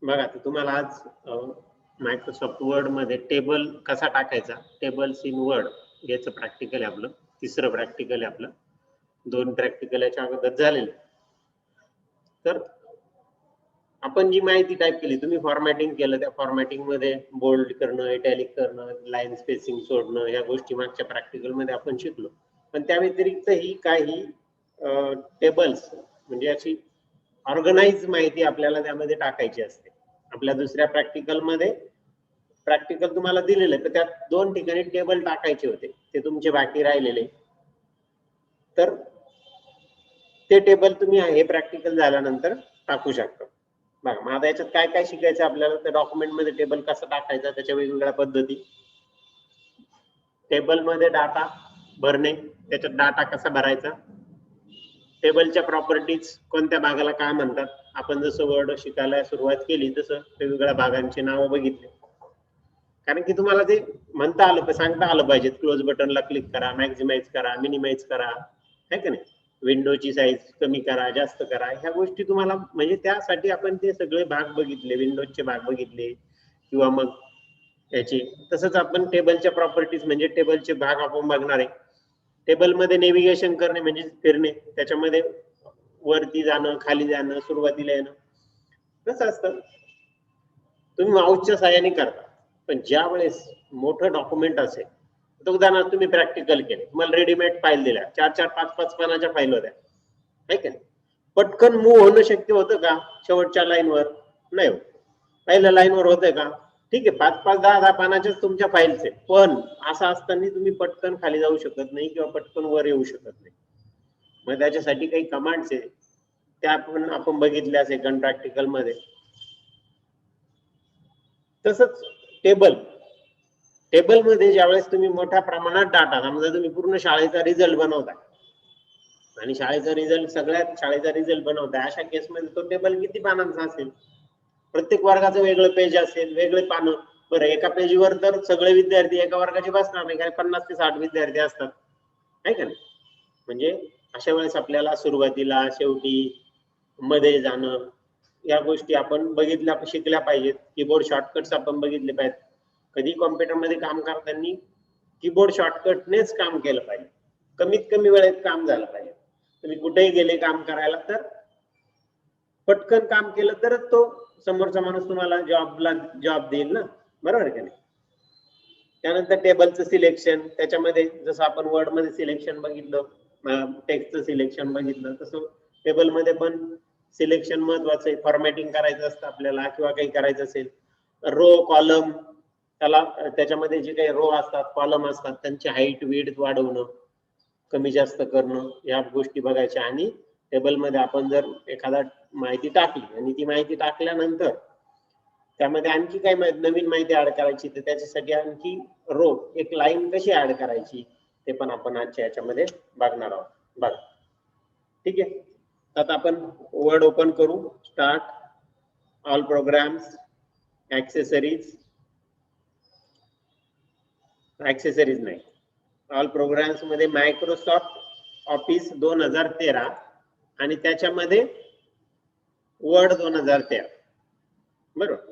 बघा आता तुम्हाला आज मायक्रोसॉफ्ट वर्ड मध्ये टेबल कसा टाकायचा, टेबल्स इन वर्ड याचं प्रॅक्टिकल आहे आपलं, तिसरं प्रॅक्टिकल आहे आपलं. 2 प्रॅक्टिकल याच्या अगोदर झालेले. तर आपण जी माहिती टाईप केली, तुम्ही फॉर्मॅटिंग केलं, त्या फॉर्मॅटिंग मध्ये बोल्ड करणं, इटॅलिक करणं, लाईन स्पेसिंग सोडणं, या गोष्टी मागच्या प्रॅक्टिकल मध्ये आपण शिकलो. पण त्या व्यतिरिक्त ही काही टेबल्स म्हणजे अशी ऑर्गनाइज माहिती आपल्याला त्यामध्ये टाकायची असते. आपल्या दुसऱ्या प्रॅक्टिकल मध्ये प्रॅक्टिकल तुम्हाला दिलेलं आहे, तर त्यात 2 ठिकाणी टेबल टाकायचे होते, ते तुमचे बाकी राहिलेले. तर ते टेबल तुम्ही हे प्रॅक्टिकल झाल्यानंतर टाकू शकता. बघा मग आता याच्यात काय काय शिकायचं आपल्याला, तर डॉक्युमेंट मध्ये टेबल कसं टाकायचा, त्याच्या वेगवेगळ्या पद्धती, टेबल मध्ये डाटा भरणे, त्याच्यात डाटा कसा भरायचा, टेबलच्या प्रॉपर्टीज कोणत्या भागाला काय म्हणतात. आपण जसं वर्ड शिकायला सुरुवात केली तसं वेगवेगळ्या भागांची नावं बघितली, कारण की तुम्हाला ते म्हणता आलं, सांगता आलं पाहिजे. क्लोज बटनला क्लिक करा, मॅक्झिमाइज करा, मिनिमाइज करा, है का नाही, विंडोची साईज कमी करा, जास्त करा, ह्या गोष्टी तुम्हाला म्हणजे त्यासाठी आपण ते सगळे भाग बघितले, विंडोजचे भाग बघितले किंवा मग याचे. तसंच आपण टेबलच्या प्रॉपर्टीज म्हणजे टेबलचे भाग आपण बघणार आहे. टेबलमध्ये नेव्हिगेशन करणे म्हणजे फिरणे, त्याच्यामध्ये वरती जाणं, खाली जाणं, सुरुवातीला येणं. कसं असतं, तुम्ही माऊसच्या साहाय्याने करता, पण ज्या वेळेस मोठं डॉक्युमेंट असेल, तर उदाहरणार्थ तुम्ही प्रॅक्टिकल केले, तुम्हाला रेडीमेड फाईल दिल्या, 4-4, 5-5 पानाच्या फाईल होत्या, आहे का नाही, पटकन मूव्ह होणं शक्य होतं का शेवटच्या लाईनवर? नाही होत. पहिल्या लाईनवर होतंय का? ठीक आहे, 5-5, 10-10 पानाच्याच तुमच्या फाईल्स आहेत, पण असं असताना तुम्ही पटकन खाली जाऊ शकत नाही किंवा पटकन वर येऊ शकत नाही. मग त्याच्यासाठी काही कमांड्स आहे, त्या पण आपण बघितल्या सेकंड प्रॅक्टिकल मध्ये. तसंच टेबल मध्ये ज्यावेळेस तुम्ही मोठ्या प्रमाणात डाटा, समजा तुम्ही पूर्ण शाळेचा रिझल्ट बनवता आणि शाळेचा रिझल्ट सगळ्यात शाळेचा रिझल्ट बनवताय, अशा केसमध्ये तो टेबल किती पानांचा असेल? प्रत्येक वर्गाचं वेगळं पेज असेल, वेगळे पानं. बरं, एका पेजवर तर सगळे विद्यार्थी एका वर्गाचे बसणार नाही, कारण 50 ते 60 विद्यार्थी असतात, आहे का नाही. म्हणजे अशा वेळेस आपल्याला सुरुवातीला, शेवटी, मध्ये जाणं, या गोष्टी आपण बघितल्या, शिकल्या पाहिजेत. कीबोर्ड शॉर्टकट्स आपण बघितले पाहिजेत. कधी कॉम्प्युटरमध्ये काम करताना कीबोर्ड शॉर्टकटनेच काम केलं पाहिजे, कमीत कमी वेळेत काम झालं पाहिजे. तुम्ही कुठेही गेले काम करायला तर पटकन काम केलं तरच तो समोरचा माणूस तुम्हाला जॉब देईल ना, बरोबर आहे का नाही. त्यानंतर टेबलचं सिलेक्शन, त्याच्यामध्ये जसं आपण वर्ड मध्ये सिलेक्शन बघितलं, टेक्स्टचं सिलेक्शन बघितलं, तसं टेबलमध्ये पण सिलेक्शन महत्वाचं आहे. फॉर्मॅटिंग करायचं असतं आपल्याला किंवा काही करायचं असेल, रो कॉलम, त्याला त्याच्यामध्ये जे काही रो असतात, कॉलम असतात, त्यांची हाईट विड्थ वाढवणं, कमी जास्त करणं, या गोष्टी बघायच्या. आणि टेबलमध्ये आपण जर एखादा माहिती टाकली आणि ती माहिती टाकल्यानंतर त्यामध्ये आणखी काही नवीन माहिती ऍड करायची, तर त्याच्यासाठी आणखी रो, एक लाईन कशी ऍड करायची, ते पण आपण आजच्या याच्यामध्ये बघणार आहोत. बघा, ठीक आहे. आता आपण वर्ड ओपन करू. स्टार्ट, ऑल प्रोग्राम्स, ऍक्सेसरीज नाही, ऑल प्रोग्राम्स मध्ये मायक्रोसॉफ्ट ऑफिस 2013 आणि त्याच्यामध्ये वर्ड 2013. बरोबर.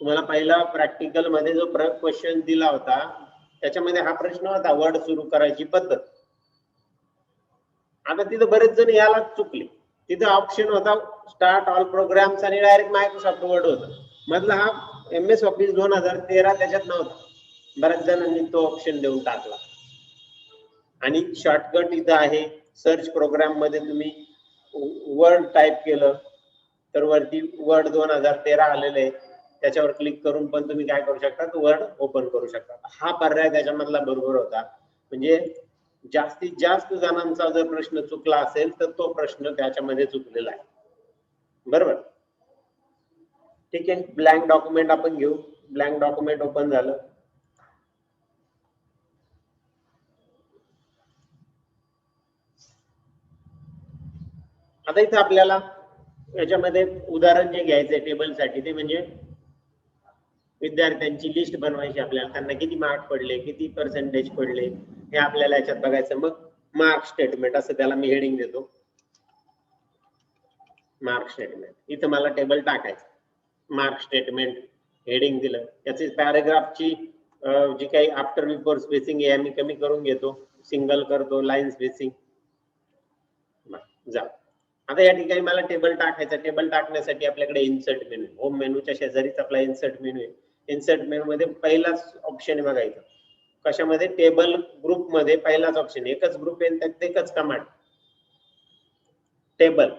तुम्हाला पहिला प्रॅक्टिकल मध्ये जो क्वेश्चन दिला होता, त्याच्यामध्ये हा प्रश्न होता, वर्ड सुरू करायची पद्धत. आता तिथं बरेच जण याला चुकले. तिथं ऑप्शन होता स्टार्ट ऑल प्रोग्राम्स आणि डायरेक्ट मायक्रोसॉफ्ट वर्ड होतं. मधला हा MS ऑफिस 2013 त्याच्यात नव्हता. बऱ्याच जणांनी तो ऑप्शन देऊन टाकला. आणि शॉर्टकट इथं आहे. सर्च प्रोग्राम मध्ये तुम्ही वर्ड टाईप केलं तर वरती वर्ड 2013 आलेले आहे, त्याच्यावर क्लिक करून पण तुम्ही काय करू शकता, वर्ड ओपन करू शकता. हा पर्याय त्याच्यामधला बरोबर होता. म्हणजे जास्तीत जास्त जणांचा जर प्रश्न चुकला असेल तर तो प्रश्न त्याच्यामध्ये चुकलेला आहे, बरोबर. ठीक आहे, ब्लँक डॉक्युमेंट आपण घेऊ. ब्लँक डॉक्युमेंट ओपन झालं. आता इथं आपल्याला याच्यामध्ये उदाहरण जे घ्यायचंय टेबलसाठी, ते म्हणजे विद्यार्थ्यांची लिस्ट बनवायची आपल्याला. त्यांना किती मार्क पडले, किती पर्सेंटेज पडले, हे आपल्याला याच्यात बघायचं. मग मार्क स्टेटमेंट असं त्याला मी हेडिंग देतो, मार्क स्टेटमेंट. इथं मला टेबल टाकायचं. मार्क स्टेटमेंट हेडिंग दिलं, याची पॅराग्राफची जी काही आफ्टर बिफोर स्पेसिंग आहे आम्ही कमी करून घेतो, सिंगल करतो, लाईन स्पेसिंग जा. आता या ठिकाणी मला टेबल टाकायचं, टेबल टाकण्यासाठी आपल्याकडे इन्सर्ट मेनू, होम मेनूच्या शेजारीच आपला इन्सर्ट मेनू आहे. इन्सर्ट मेनू मध्ये पहिलाच ऑप्शन बघायचं, कशामध्ये, टेबल ग्रुप मध्ये पहिलाच ऑप्शन, एकच ग्रुप आहे त्यात एकच कमांड टेबल.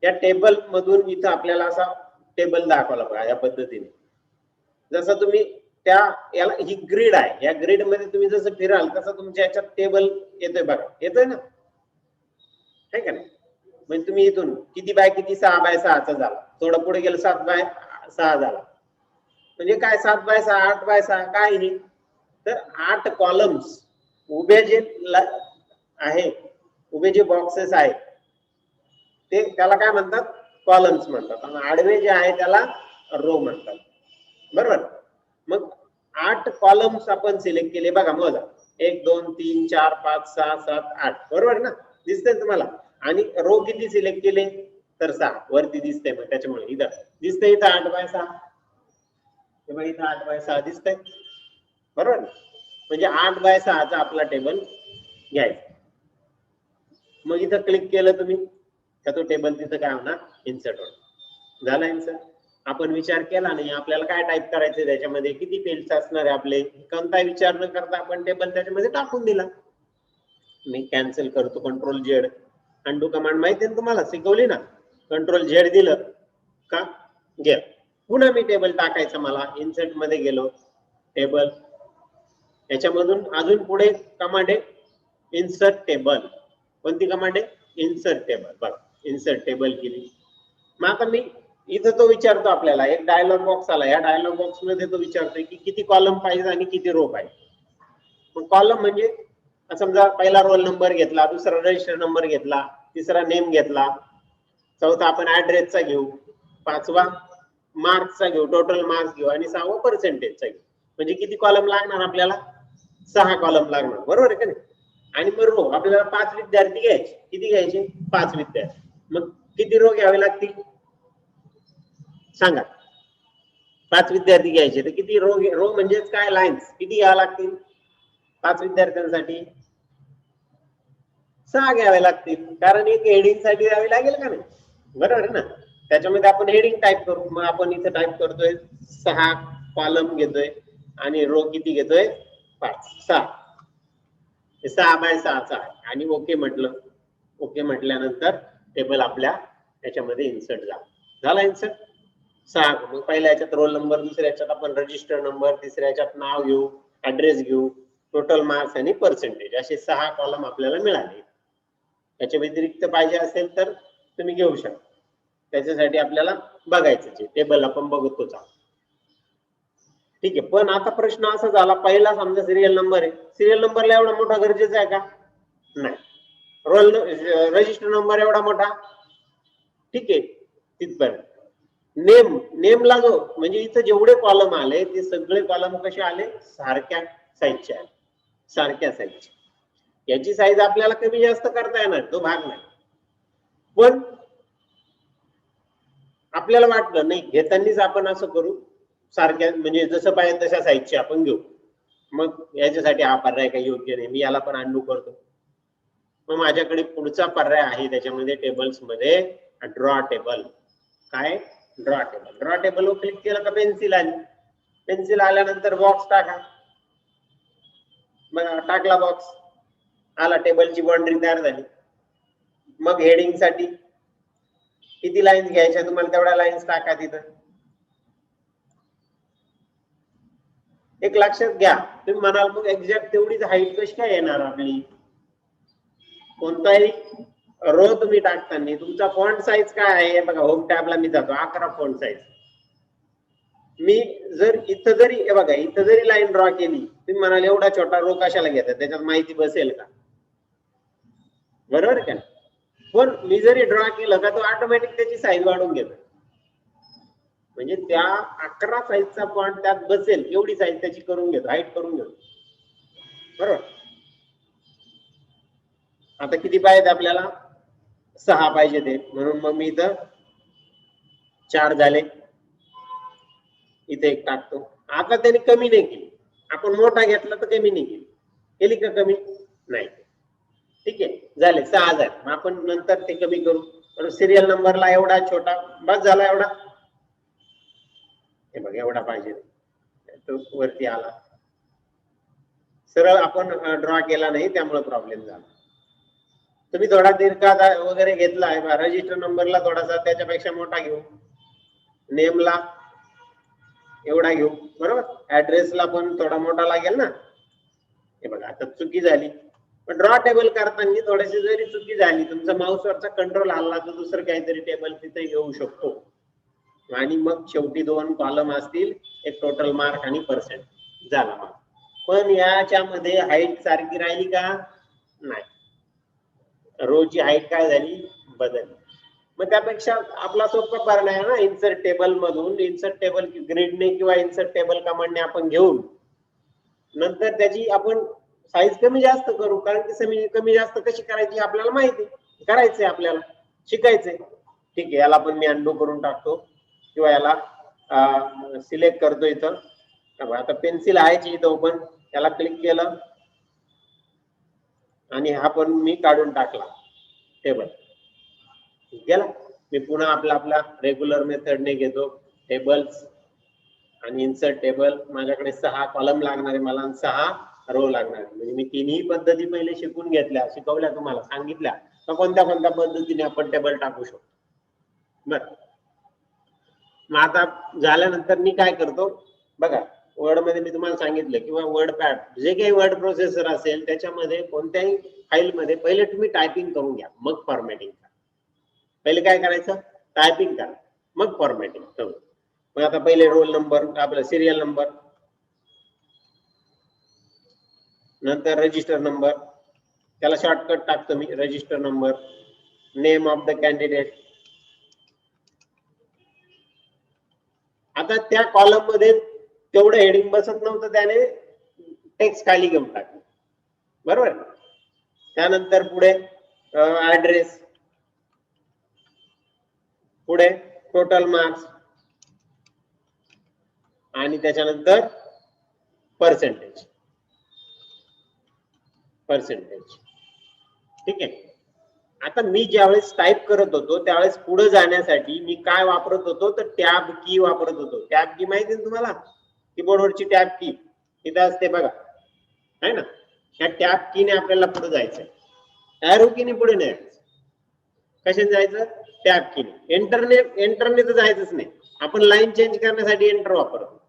या टेबल मधून इथं आपल्याला असा टेबल दाखवला बघा या पद्धतीने. जसं तुम्ही त्या याला ही ग्रीड आहे, या ग्रीड मध्ये तुम्ही जसं फिराल तसं तुमच्या याच्यात टेबल येतोय बघा, येतोय ना, आहे का नाही. म्हणजे तुम्ही इथून किती बाय किती, 6 बाय 6चा झाला, थोडं पुढे गेलं 7 बाय 6 झाला, म्हणजे काय 7 बाय 6, 8 बाय 6 काय नाही तर 8 कॉलम्स उभे जे आहे, उभे जे बॉक्सेस आहेत ते त्याला काय म्हणतात, कॉलम्स म्हणतात, आणि आडवे जे आहे त्याला रो म्हणतात, बरोबर. मग 8 कॉलम्स आपण सिलेक्ट केले बघा, मोजा 1 2 3 4 5 6 7 8, बरोबर ना, दिसतंय तुम्हाला. आणि रो किती सिलेक्ट केले तर 6 वरती दिसतंय, मग त्याच्यामुळे इथं दिसतंय, इथं 8 बाय 6, इथं 8 बाय 6 दिसतंय, बरोबर. म्हणजे 8 बाय 6चा आपला टेबल घ्यायचा. मग इथं क्लिक केलं तुम्ही तर तो टेबल तिथं काय होणार, इन्सर्ट होणार. झाला इन्सर्ट. आपण विचार केला नाही आपल्याला काय टाईप करायचं त्याच्यामध्ये, किती फील्ड्स असणार आहे आपले, कोणताही विचार न करता आपण टेबल त्याच्यामध्ये टाकून दिला. मी कॅन्सल करतो, कंट्रोल झेड, अंडू कमांड माहिती आहे तुम्हाला, शिकवली ना, कंट्रोल झेड दिलं का घ्या. पुन्हा मी टेबल टाकायचं, मला इन्सर्ट मध्ये गेलो, टेबल, याच्यामधून अजून पुढे कमांड आहे इन्सर्ट टेबल. कोणती कमांड आहे, इन्सर्ट टेबल. बघा इन्सर्ट टेबल केली. मग आता मी इथं तो विचारतो आपल्याला, एक डायलॉग बॉक्स आला, या डायलॉग बॉक्स मध्ये तो विचारतोय की किती कॉलम पाहिजे आणि किती रो पाहिजे. मग कॉलम म्हणजे समजा पहिला रोल नंबर घेतला, दुसरा रजिस्टर नंबर घेतला, तिसरा नेम घेतला, चौथा आपण ऍड्रेसचा घेऊ, पाचवा मार्क्सचा घेऊ, टोटल मार्क्स घेऊ, आणि 6वा पर्सेंटेजचा घेऊ. म्हणजे किती कॉलम लागणार आपल्याला, 6 कॉलम लागणार, बरोबर आहे का नाही. आणि मग रो आपल्याला 5 विद्यार्थी घ्यायचे, किती घ्यायचे, 5 विद्यार्थी. मग किती रो घ्यावे लागतील सांगा, 5 विद्यार्थी घ्यायचे तर किती रो, रो म्हणजेच काय, लाईन्स किती घ्यावे लागतील 5 विद्यार्थ्यांसाठी, 6 घ्यावे लागतील, कारण एक हेडिंग साठी द्यावी लागेल का नाही, बरोबर आहे ना. त्याच्यामध्ये आपण हेडिंग टाईप करू, मग आपण इथे टाईप करतोय 6 कॉलम घेतोय आणि रो किती घेतोय 5, 6, 6 बाय 6चा आहे. आणि ओके म्हटलं, ओके म्हटल्यानंतर टेबल आपल्या याच्यामध्ये इन्सर्ट झाला इन्सर्ट. 6, मग पहिल्या याच्यात रोल नंबर, दुसऱ्या याच्यात आपण रजिस्टर नंबर, तिसऱ्या याच्यात नाव घेऊ, ऍड्रेस घेऊ, टोटल मार्क्स आणि पर्सेंटेज, असे 6 कॉलम आपल्याला मिळाले. याच्या व्यतिरिक्त पाहिजे असेल तर तुम्ही घेऊ शकता. त्याच्यासाठी आपल्याला बघायचं जे टेबल आपण बघतोच आहोत, ठीक आहे. पण आता प्रश्न असा झाला, पहिला समजा सिरियल नंबर आहे, सिरियल नंबरला एवढा मोठा गरजेचा आहे का, नाही. रोल रजिस्टर नंबर एवढा मोठा, ठीक आहे तिथपर्यंत. नेम, नेमला जो म्हणजे इथं जेवढे कॉलम आले ते सगळे कॉलम कसे आले, सारख्या साईजचे आले, सारख्या साईजचे. याची साईज आपल्याला कमी जास्त करता येणार, तो भाग नाही. पण आपल्याला वाटलं नाही, घेतानाच आपण असं करू, सारख्या म्हणजे जसं पाहिजे तशा साईजचे आपण घेऊ. मग याच्यासाठी हा पर्याय काही योग्य नाही, मी याला पण अंडू करतो. मग माझ्याकडे पुढचा पर्याय आहे त्याच्यामध्ये टेबल्स मध्ये ड्रॉ टेबल. काय, ड्रॉ टेबल. ड्रॉ टेबल वर क्लिक केलं का पेन्सिल आली, पेन्सिल आल्यानंतर बॉक्स टाका, मग टाकला बॉक्स आला, टेबलची बाउंड्री तयार झाली. मग हेडिंग साठी किती लाईन्स घ्यायच्या तुम्हाला तेवढ्या लाईन्स टाका तिथं. एक लक्षात घ्या, तुम्ही म्हणाल मग एक्झॅक्ट तेवढीच हाईट कशी काय येणार आपली, कोणताही रो तुम्ही टाकताना तुमचा फॉन्ट साईज काय आहे बघा, होम टॅबला मी जातो, 11 फॉन्ट साईज. मी जर इथं जरी बघा, इथं जरी लाईन ड्रॉ केली, तुम्ही म्हणाल एवढा छोटा रो कशाला घेतात, त्याच्यात माहिती बसेल का, बरोबर का. पण मी जरी ड्रॉ केलं का तो ऑटोमॅटिक त्याची साईज वाढून घेतो, म्हणजे त्या 11 साईजचा फॉन्ट त्यात बसेल एवढी साईज त्याची करून घेतो, हाईट करून घेतो, बरोबर. आता किती पाहिजेत आपल्याला, 6 पाहिजे ते, म्हणून मग मी इथं 4 झाले, इथे एक टाकतो. आता त्याने कमी नाही केली, आपण मोठा घेतला तर कमी नाही केली, केली का कमी? नाही. ठीक आहे, झाले 6000. मग आपण नंतर ते कमी करू. सिरियल नंबरला एवढा छोटा बस झाला, एवढा हे बघ एवढा पाहिजे तो वरती आला. सरळ आपण ड्रॉ केला नाही त्यामुळे प्रॉब्लेम झाला. तुम्ही थोडा दीर्घ वगैरे घेतला आहे, रजिस्टर नंबरला थोडासा त्याच्यापेक्षा मोठा घेऊ, नेमला एवढा घेऊ, बरोबर. ऍड्रेसला पण थोडा मोठा लागेल ना. हे बघा आता चुकी झाली, पण ड्रॉ टेबल करताना थोडीशी जरी चुकी झाली, तुमचा माऊसवरचा कंट्रोल हल्ला तर दुसरं काहीतरी टेबल तिथे येऊ शकतो. आणि मग शेवटी 2 कॉलम असतील, एक टोटल मार्क आणि पर्सेंट झाला मार्क. पण याच्यामध्ये हाईट सारखी राहिली का? नाही, रोची हाईट काय झाली? बदलली. मग त्यापेक्षा आपला सोपा पर्याय आहे ना, इन्सर्ट टेबल मधून इन्सर्ट टेबल ग्रिडने किंवा इन्सर्ट टेबल कमांडने आपण घेऊन नंतर त्याची आपण साईज कमी जास्त करू, कारण की कमी जास्त कशी करायची आपल्याला माहिती, करायचंय आपल्याला, शिकायचंय. ठीक आहे, याला पण मी अंडू करून टाकतो किंवा याला सिलेक्ट करतो इथं. आता पेन्सिल आहे इथं ओपन, त्याला क्लिक केलं आणि हा पण मी काढून टाकला टेबल. गेला. मी पुन्हा आपला रेग्युलर मेथडने घेतो टेबल्स आणि इन्सर्ट टेबल. माझ्याकडे 6 कॉलम लागणार आहे मला, 6 रो लागणार आहे. म्हणजे मी तिन्ही पद्धती पहिले शिकवल्या तुम्हाला, सांगितल्या तर कोणत्या कोणत्या पद्धतीने आपण टेबल टाकू शकतो. बर, मग आता झाल्यानंतर मी काय करतो बघा, वर्ड मध्ये मी तुम्हाला सांगितलं किंवा वर्ड पॅड जे काही वर्ड प्रोसेसर असेल त्याच्यामध्ये कोणत्याही फाईल मध्ये पहिले तुम्ही टायपिंग करून घ्या, मग फॉर्मॅटिंग करा. पहिले काय करायचं? टायपिंग करा, मग फॉर्मॅटिंग करू. मग आता पहिले रोल नंबर, आपला सिरियल नंबर, नंतर रजिस्टर नंबर, त्याला शॉर्टकट टाकतो मी register number, name of the candidate. आता त्या कॉलम मध्ये तेवढं हेडिंग बसत नव्हतं, त्याने टेक्स्ट खाली घेऊन टाकलं, बरोबर. त्यानंतर पुढे ऍड्रेस, पुढे टोटल मार्क्स आणि त्याच्यानंतर पर्सेंटेज. ठीक आहे. आता मी ज्यावेळेस टाईप करत होतो त्यावेळेस पुढे जाण्यासाठी मी काय वापरत होतो, तर टॅब की वापरत होतो. टॅब की माहिती ना तुम्हाला, कीबोर्डवरची टॅब की इथं असते बघा, आहे ना. त्या टॅब कीने आपल्याला पुढे जायचंय, एरो कीने पुढे नाही जायचं. कशाने जायचं? टॅब कीने. एंटरने तर जायचंच नाही, आपण लाईन चेंज करण्यासाठी एंटर वापरतो.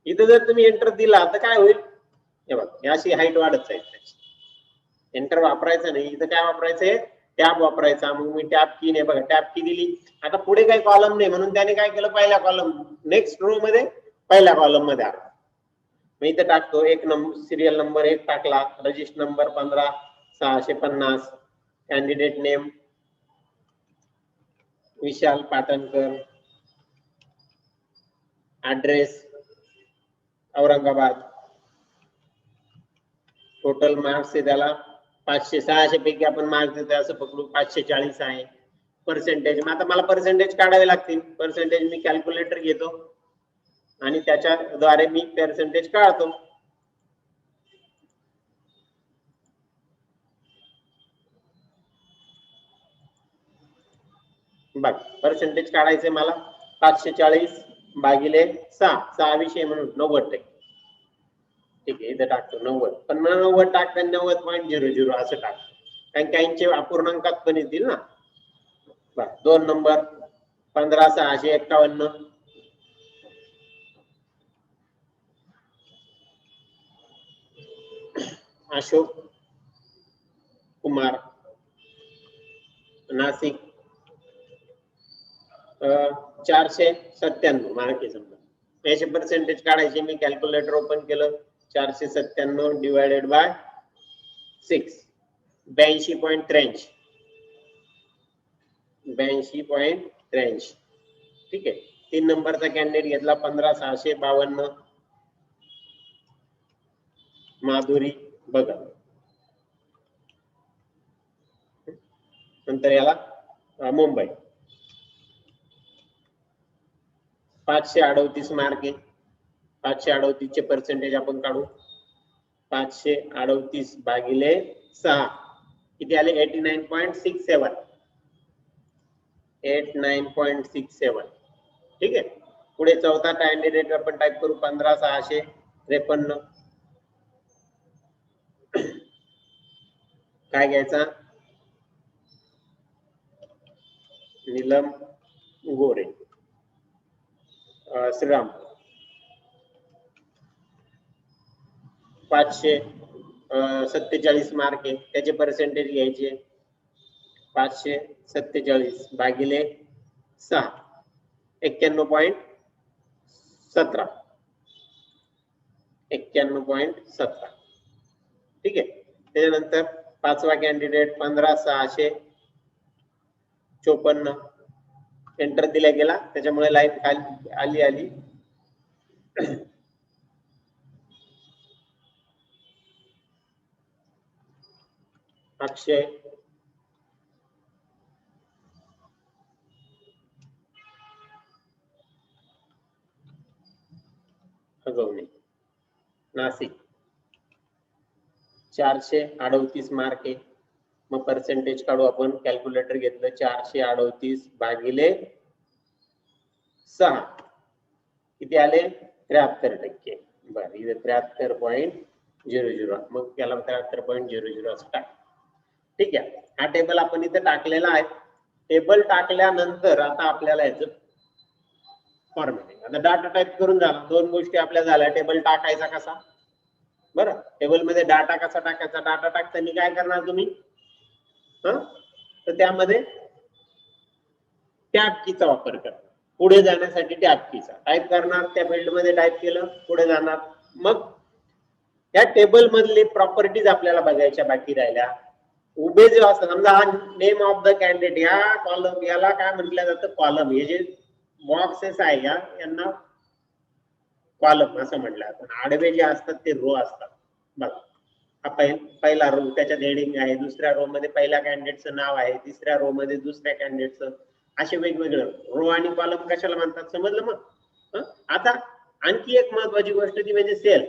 इथं जर तुम्ही एंटर दिला तर काय होईल? हे बघा, अशी हाईट वाढत जाईल त्याची. एंटर वापरायचं नाही, इथं काय वापरायचंय? टॅब वापरायचा. मग मी टॅब कीने बघा टॅब की दिली. आता पुढे काही कॉलम नाही म्हणून त्याने काय केलं, पहिल्या कॉलम नेक्स्ट रो मध्ये पहिल्या कॉलम मध्ये आला. मी इथं टाकतो एक नंबर, सिरियल नंबर 1 टाकला, register number 15650, candidate name Vishal Patankar, address Aurangabad, total marks आहे त्याला 500, 600 पैकी आपण मार्क्स देतो असं पकडू, 540 आहे. पर्सेंटेज, मग आता मला पर्सेंटेज काढावे लागतील. पर्सेंटेज मी कॅल्क्युलेटर घेतो आणि त्याच्याद्वारे मी पर्सेंटेज काढतो. बघ, पर्सेंटेज काढायचे मला 540 भागिले 6 विषय म्हणून 90%. ठीक आहे, इथं टाकतो 90, पण 90 टाकताना 90.00 असं टाकतो, कारण काहींचे अपूर्णांकात पण येतील ना. बघ, 2 नंबर 15651, अशोक कुमार, नाशिक, 497 मार्क आहे समजा. याचे पर्सेंटेज काढायचे. मी कॅल्क्युलेटर ओपन केलं, 497 डिवायडेड बाय 6, 82.83. 82.83. ठीक आहे. 3 नंबरचा कॅन्डिडेट घेतला 15652, माधुरी बघा. नंतर याला मुंबई 538 मार्क आहे. 538 चे पर्सेंटेज आपण काढू. 538 भागिले 6 किती आले? 89.67. 89.67. ठीक आहे. पुढे चौथा कॅन्डिडेट आपण टाइप करू 15653. काय घ्यायचा? नीलम गोरे, श्रीराम. 547 मार्क आहे, त्याचे पर्सेंटेज घ्यायचे. 547 भागिले 6 91.17. 91.17. ठीक आहे. त्याच्यानंतर पाचवा कॅन्डिडेट 15654. एंटर दिला गेला, त्याच्यामुळे लाईन खाली आली. अक्षय अगवणे, नाशिक. 438 मार्क आहे. मग पर्सेंटेज काढू आपण. कॅल्क्युलेटर घेतलं. 438 भागिले 6 किती आले? 73%. बरं, इथे 73.00. मग त्याला 73.00 असं टाक. ठीक आहे. हा टेबल आपण इथे टाकलेला आहे. टेबल टाकल्यानंतर आता आपल्याला याचं फॉर्मॅटिंग. आता डाटा टाइप करून झाला. दोन गोष्टी आपल्या झाल्या. टेबल टाकायचा कसा? बरं, टेबल मध्ये डाटा कसा टाकायचा? डाटा टाकताना काय करणार तुम्ही? तर त्यामध्ये टॅब कीचा वापर करा. पुढे जाण्यासाठी टॅब कीचा टाइप करणार. त्या फील्ड मध्ये टाइप केलं, पुढे जाणार. मग या टेबल मधले प्रॉपर्टीज आपल्याला बघायच्या बाकी राहिल्या. उभे जे असतात, समजा हा नेम ऑफ द कॅन्डिडेट, या कॉलम, याला काय म्हटलं जातं? कॉलम. हे जे बॉक्सेस आहे यांना कॉलम असं म्हटलं जातं. आडवे जे असतात ते रो असतात. बघा, हा पहिला रो, त्याच्यात हेडिंग आहे. दुसऱ्या रो मध्ये पहिल्या कॅन्डिडेटचं नाव आहे. तिसऱ्या रो मध्ये दुसऱ्या कॅन्डिडेटचं. असे वेगवेगळे रो आणि कॉलम कशाला म्हणतात? समजलं? मग आता आणखी एक महत्वाची गोष्ट ती म्हणजे सेल.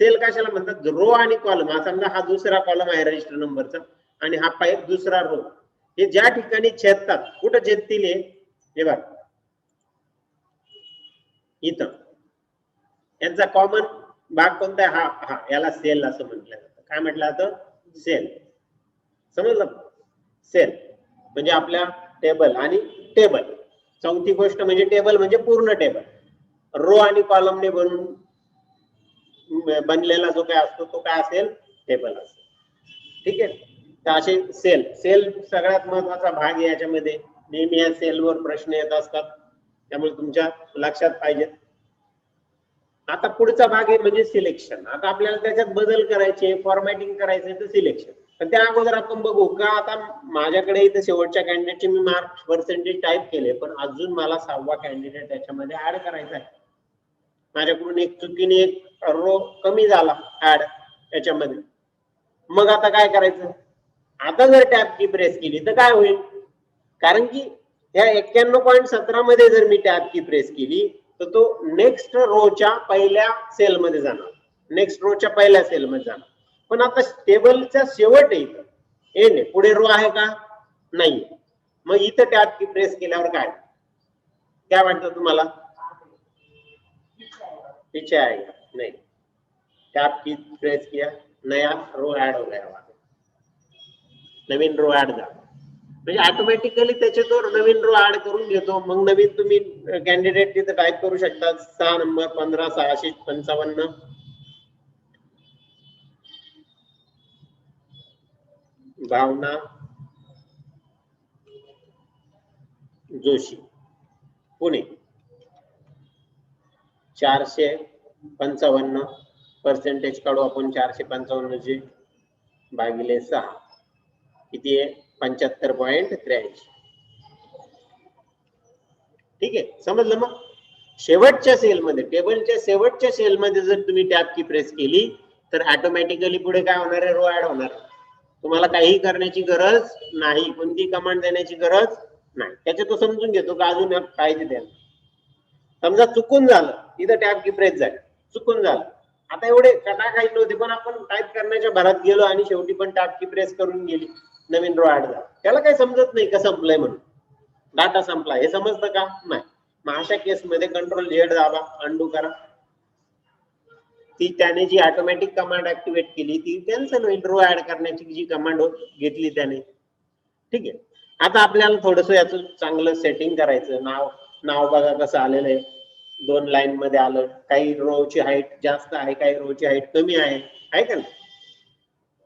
सेल कशाला म्हणतात? रो आणि कॉलम. हा समजा हा दुसरा कॉलम आहे रजिस्टर नंबरचा आणि हा दुसरा रो. हे ज्या ठिकाणी छेदतात, कुठं छेदतील? हे बघा इथं. यांचा कॉमन भाग कोणता आहे? हा याला सेल असं म्हटलं जातं. काय म्हटलं जातं? सेल. समजलं? सेल म्हणजे आपल्या टेबल आणि टेबल. चौथी गोष्ट म्हणजे टेबल म्हणजे पूर्ण टेबल. रो आणि कॉलमने बनलेला जो काय असतो तो काय असेल? टेबल असेल. ठीक आहे. तर असे सेल. सेल सगळ्यात महत्वाचा भाग आहे याच्यामध्ये. नेहमी या सेलवर प्रश्न येत असतात, त्यामुळे तुमच्या लक्षात पाहिजे. आता पुढचा भाग आहे म्हणजे सिलेक्शन. आता आपल्याला त्याच्यात बदल करायचे, फॉर्मॅटिंग करायचे, तर सिलेक्शन. पण त्या अगोदर आपण बघू का, आता माझ्याकडे इथे शेवटच्या कॅन्डिडेटचे मी मार्क्स पर्सेंटेज टाइप केले, पण अजून मला 6वा कॅन्डिडेट त्याच्यामध्ये ऍड करायचा आहे. माझ्याकडून एक चुकीने एक रो कमी झाला ऍड याच्यामध्ये. मग आता काय करायचं? आता जर टॅब की प्रेस केली तर काय होईल? कारण की या 91.17 मध्ये जर मी टॅब की प्रेस केली तर तो नेक्स्ट रोच्या पहिल्या सेल मध्ये जाणार. नेक्स्ट रोच्या पहिल्या सेल मध्ये जाणार. पण आता टेबलचा शेवट आहे, एंड. पुढे रो आहे का? नाही. मग इथं टॅब की प्रेस केल्यावर काय वाटतं तुम्हाला? पीछे आएगा? नहीं. टैब की प्रेस किया, नया रो ऐड हो गया. नवीन रो ऐड झाला म्हणजे ऑटोमॅटिकली त्याच्यावर नवीन रो ऍड करून घेतो. मग नवीन तुम्ही कॅन्डिडेट तिथे टाइप करू शकता. 6 नंबर 15655. भावना जोशी, पुणे. 455 पर्सेंटेज काढू आपण. 455 चे भागिले 6 किती आहे? 75.83. ठीक आहे. समजलं? मग शेवटच्या सेलमध्ये, टेबलच्या शेवटच्या सेलमध्ये जर तुम्ही टॅब की प्रेस केली तर ऑटोमॅटिकली पुढे काय होणार आहे? रो ऍड होणार. तुम्हाला काही करण्याची गरज नाही, कोणती कमांड देण्याची गरज नाही. त्याचे तो समजून घेतो का अजून पाहिजे द्या. समजा चुकून झालं, इथं टॅब की प्रेस झाली, चुकून झालं, आता एवढे कटाकायचे नव्हते, पण आपण टाईप करण्याच्या भरात गेलो आणि शेवटी पण टॅब की प्रेस करून गेली, नवीन रो ऍड झाला. त्याला काही समजत नाही का संपलंय म्हणून, डाटा संपला हे समजतं का नाही. मग अशा केसमध्ये कंट्रोल झेड दाबा, अंडू करा. ती त्याने जी ऑटोमॅटिक कमांड ऍक्टिव्हेट केली ती कॅन्सल होईल, रो ऍड करण्याची जी कमांड घेतली त्याने. ठीक आहे, आता आपल्याला थोडस याचं चांगलं सेटिंग करायचं. नाव बघा कसं आलेलं आहे, 2 लाईन मध्ये आलं. काही रोची हाईट जास्त आहे, काही रोची हाईट कमी आहे का नाही.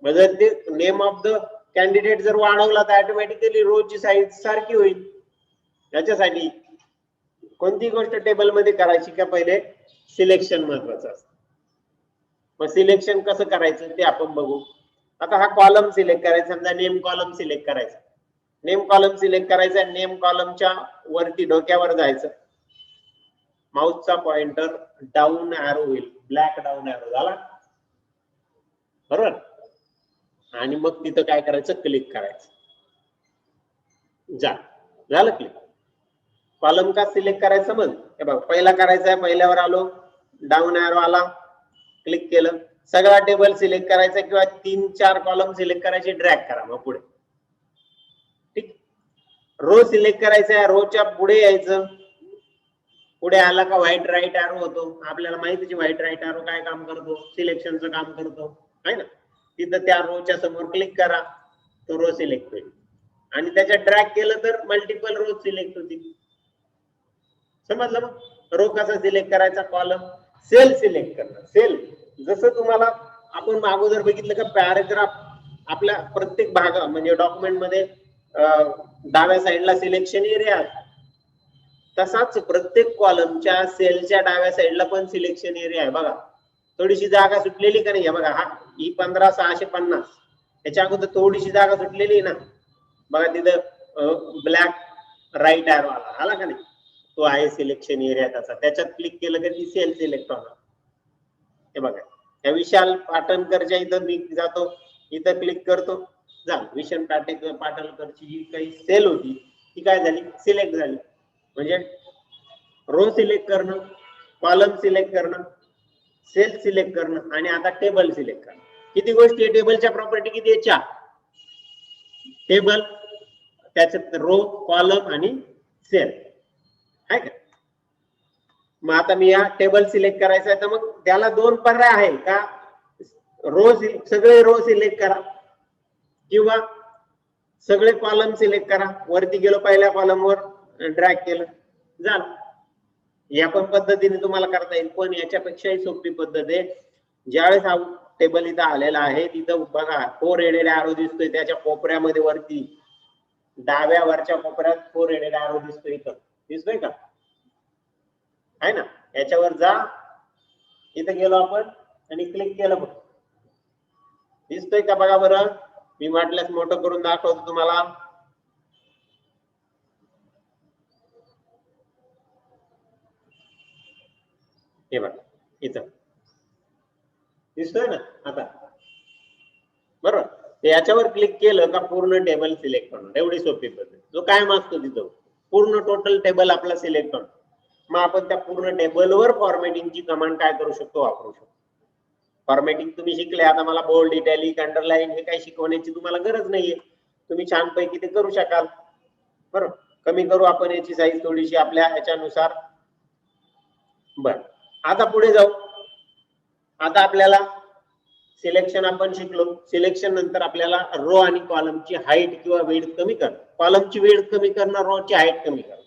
म्हणजे ते नेम ऑफ द कॅन्डिडेट जर वाढवला तर ऑटोमॅटिकली रोची साईज सारखी होईल. याच्यासाठी कोणती गोष्ट टेबल मध्ये करायची का, पहिले सिलेक्शन महत्वाचं असतं. मग सिलेक्शन कसं करायचं ते आपण बघू. आता हा कॉलम सिलेक्ट करायचा, समजा नेम कॉलम सिलेक्ट करायचा. नेम कॉलम सिलेक्ट करायचा, नेम कॉलमच्या वरती डोक्यावर जायचं, माऊसचा पॉइंटर डाऊन ॲरो होईल, ब्लॅक डाऊन ॲरो झाला बरोबर. आणि मग तिथं काय करायचं, क्लिक करायचं. झालं क्लिक. कॉलम का सिलेक्ट करायचं, मग हे बघ पहिला करायचा आहे, पहिल्यावर आलो, डाऊन ॲरो आला, क्लिक केलं. सगळा टेबल सिलेक्ट करायचा किंवा 3-4 कॉलम सिलेक्ट करायचे, ड्रॅग करा मग पुढे. ठीक, रो सिलेक्ट करायचा आहे, रोच्या पुढे यायचं. पुढे आला का व्हाईट राईट ॲरो होतो, आपल्याला माहितीच व्हाईट राईट ॲरो काय काम करतो, सिलेक्शनचं काम करतो आहे ना. तिथं त्या रोच्या समोर क्लिक करा, तो रो सिलेक्ट होईल. आणि त्याच्यात ड्रॅग केलं तर मल्टिपल रो सिलेक्ट होतील. समजलं. मग रो कसा सिलेक्ट करायचा, कॉलम सेल सिलेक्ट करणं. सेल जसं तुम्हाला आपण अगोदर बघितलं का, पॅराग्राफ आपल्या प्रत्येक भाग म्हणजे डॉक्युमेंट मध्ये डाव्या साईडला सिलेक्शन एरिया, तसाच प्रत्येक कॉलमच्या सेलच्या डाव्या साईडला पण सिलेक्शन एरिया आहे. बघा थोडीशी जागा सुटलेली का नाही, बघा हा E15650 त्याच्या अगोदर थोडीशी जागा सुटलेली ना, बघा तिथं ब्लॅक राईट ॲरो आला का नाही, तो आहे सिलेक्शन एरिया त्याचा. त्याच्यात क्लिक केलं की ती सेल सिलेक्ट होणार. हे बघा त्या विशाल पाटणकरच्या इथं मी जातो, इथं क्लिक करतो, झालं. विशाल पाटणकरची जी काही सेल होती ती काय झाली, सिलेक्ट झाली. म्हणजे रो सिलेक्ट करणं, कॉलम सिलेक्ट करणं, सेल सिलेक्ट करणं आणि आता टेबल सिलेक्ट करणं. किती गोष्टी आहे टेबलच्या प्रॉपर्टी, किती आहे, 4. टेबल त्याच्यात रो, कॉलम आणि सेल आहे का. मग आता मी या टेबल सिलेक्ट करायचं आहे, तर मग त्याला 2 पर्याय आहे का, रो सगळे रो सिलेक्ट करा किंवा सगळे कॉलम सिलेक्ट करा. वरती गेलो, पहिल्या कॉलमवर ड्रॅग केलं, झालं. या पण पद्धतीने तुम्हाला करता येईल, पण याच्यापेक्षाही सोपी पद्धत आहे. ज्यावेळेस हा टेबल इथं आलेला आहे, तिथं बघा 4 एडेड ॲरो दिसतोय, त्याच्या कोपऱ्यामध्ये वरती डाव्या वरच्या कोपऱ्यात 4 एडेड ॲरो दिसतोय, इथं दिसतोय का, आहे ना. याच्यावर जा, इथं गेलो आपण आणि क्लिक केलं, बघ दिसतोय का बघा बरं. मी वाटल्यास मोठं करून दाखवतो तुम्हाला. हे बघा इथं दिसतोय ना आता बरोबर. याच्यावर क्लिक केलं का पूर्ण टेबल सिलेक्ट होणार. एवढी सोपी पद्धत. जो काय मागतो तिथं पूर्ण टोटल टेबल आपला सिलेक्ट होणार. मग आपण त्या पूर्ण टेबलवर फॉर्मॅटिंगची कमांड काय करू शकतो, वापरू शकतो. फॉर्मॅटिंग तुम्ही शिकले, आता मला बोल्ड, इटॅलिक, अंडरलाईन हे काही शिकवण्याची तुम्हाला गरज नाहीये, तुम्ही छानपैकी ते करू शकाल. बरोबर. कमी करू आपण याची साईज थोडीशी आपल्या ह्याच्यानुसार. बर, आता पुढे जाऊ. आता आपल्याला सिलेक्शन आपण शिकलो. सिलेक्शन नंतर आपल्याला रो आणि कॉलमची हाईट किंवा वेट कमी करणं. कॉलमची वेट कमी करणं, रोची हाईट कमी करणं.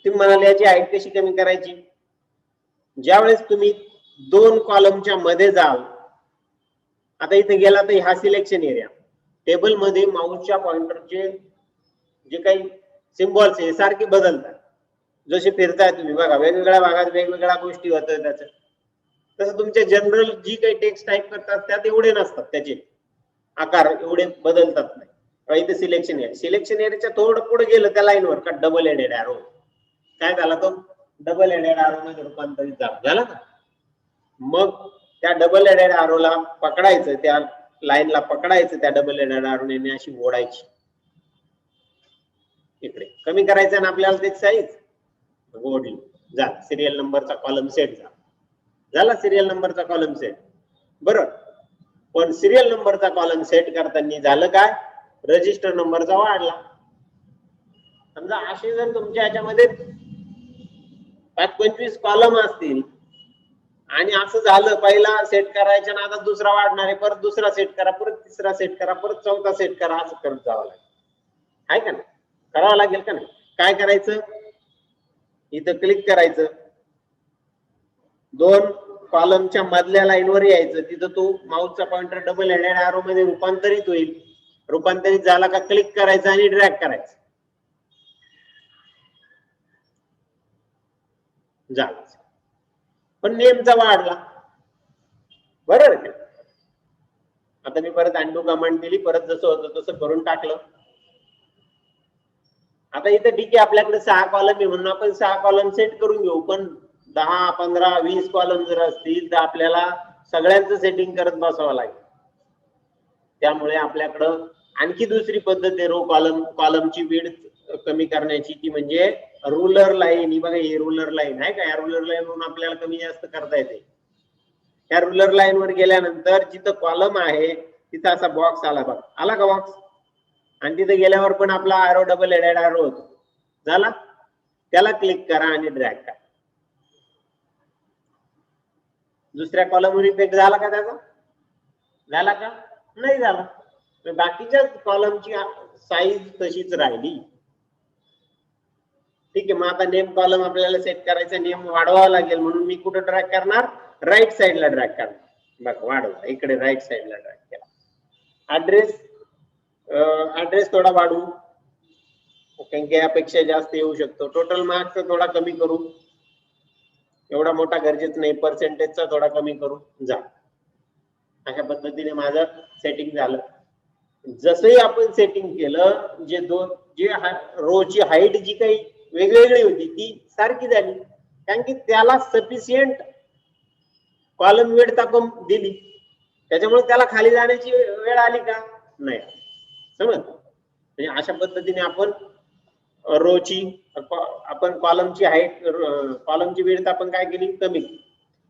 तुम्ही म्हणाले याची हाईट कशी कमी करायची. ज्यावेळेस तुम्ही 2 कॉलमच्या मध्ये जाल, आता इथे गेला तर हा सिलेक्शन एरिया, टेबल मध्ये माऊसच्या पॉइंटरचे जे काही सिम्बॉल्स आहे सारखे बदलतात. जसे फिरताय तुम्ही बघा, वेगवेगळ्या भागात वेगवेगळ्या गोष्टी होतात त्याच्या. तसं तुमच्या जनरल जी काही टेक्स्ट टाईप करतात त्यात एवढे नसतात, त्याचे आकार एवढे बदलतात नाही. इथे सिलेक्शन एरिया, सिलेक्शन एरियाच्या थोडं पुढे गेलं त्या लाईनवर का डबल एडेड ॲरो, काय झाला तो डबल एडेड ॲरो मध्ये रूपांतरित झाला ना. मग त्या डबल एडेड ॲरोला पकडायचं, त्या लाईनला पकडायचं, त्या डबल एडेड ॲरोने अशी ओढायची. इकडे कमी करायचं ना आपल्याला त्याची साईज, ओढली. झाला सिरियल नंबरचा कॉलम सेट झाला सिरियल नंबरचा कॉलम सेट. बरोबर, पण सिरियल नंबरचा कॉलम सेट करताना झालं काय, रजिस्टर नंबरचा वाढला. समजा असे जर तुमच्या ह्याच्यामध्ये 25 कॉलम असतील आणि असं झालं, पहिला सेट करायच्या नादात दुसरा वाढणार आहे, परत दुसरा सेट करा, परत तिसरा सेट करा, परत चौथा सेट करा, असं करत जावं लागेल. आहे का नाही, करावं लागेल का नाही. काय करायचं, इथं क्लिक करायचं, 2 कॉलमच्या मधल्या लाईनवर यायचं, तिथं तो माऊसचा पॉइंटर डबल हेडेड एरो मध्ये रूपांतरित होईल. रूपांतरित झाला का क्लिक करायचं आणि ड्रॅग करायचं. झालं, पण नेमचा वाढला. बरोबर, आता मी परत अंडू कमांड दिली, परत जसं होतं तसं करून टाकलं. आता इथं ठीक आहे, आपल्याकडे 6 कॉलम आहे म्हणून आपण 6 कॉलम सेट करून घेऊ, पण 10, 15, 20 कॉलम जर असतील तर आपल्याला सगळ्यांचं सेटिंग करत बसावं लागेल. त्यामुळे आपल्याकडं आणखी दुसरी पद्धत आहे रो कॉलमची विड्थ कमी करण्याची, ती म्हणजे रुलर लाईन. ही बघा, ही रुलर लाईन आहे का, या रुलर लाईन वरून आपल्याला कमी जास्त करता येते. या रुलर लाईन वर गेल्यानंतर जिथं कॉलम आहे तिथं असा बॉक्स आला, बघा आला का बॉक्स, आणि तिथे गेल्यावर पण आपला एरो डबल हेडेड एरो होतो. झाला, त्याला क्लिक करा आणि ड्रॅग करा. दुसऱ्या कॉलमवर इफेक्ट झाला का त्याचा, झाला का, नाही झाला. बाकीच्या कॉलमची साईज तशीच राहिली. ठीक आहे, मग आता नेम कॉलम आपल्याला सेट करायचा, नेम वाढवावा लागेल, म्हणून मी कुठं ड्रॅग करणार, राईट साईडला ड्रॅग करणार. बघा वाढवला, इकडे राईट साईडला ड्रॅग केला. ऍड्रेस थोडा वाढवू, कारण की यापेक्षा जास्त येऊ शकतो. टोटल मार्क्स थोडा कमी करू, एवढा मोठा गरजेचं नाही. पर्सेंटेजचा थोडा कमी करू. जा, अशा पद्धतीने माझं सेटिंग झालं. जसंही आपण सेटिंग केलं, जे रोची हाईट जी काही वेगवेगळी होती ती सारखी झाली, कारण की त्याला सफिशियंट कॉलम विड्थ आपण दिली, त्याच्यामुळे त्याला खाली जाण्याची वेळ आली का, नाही. समज, म्हणजे अशा पद्धतीने आपण रोची आपण कॉलमची हाईट, कॉलमची विड्थ आपण काय केली, कमी.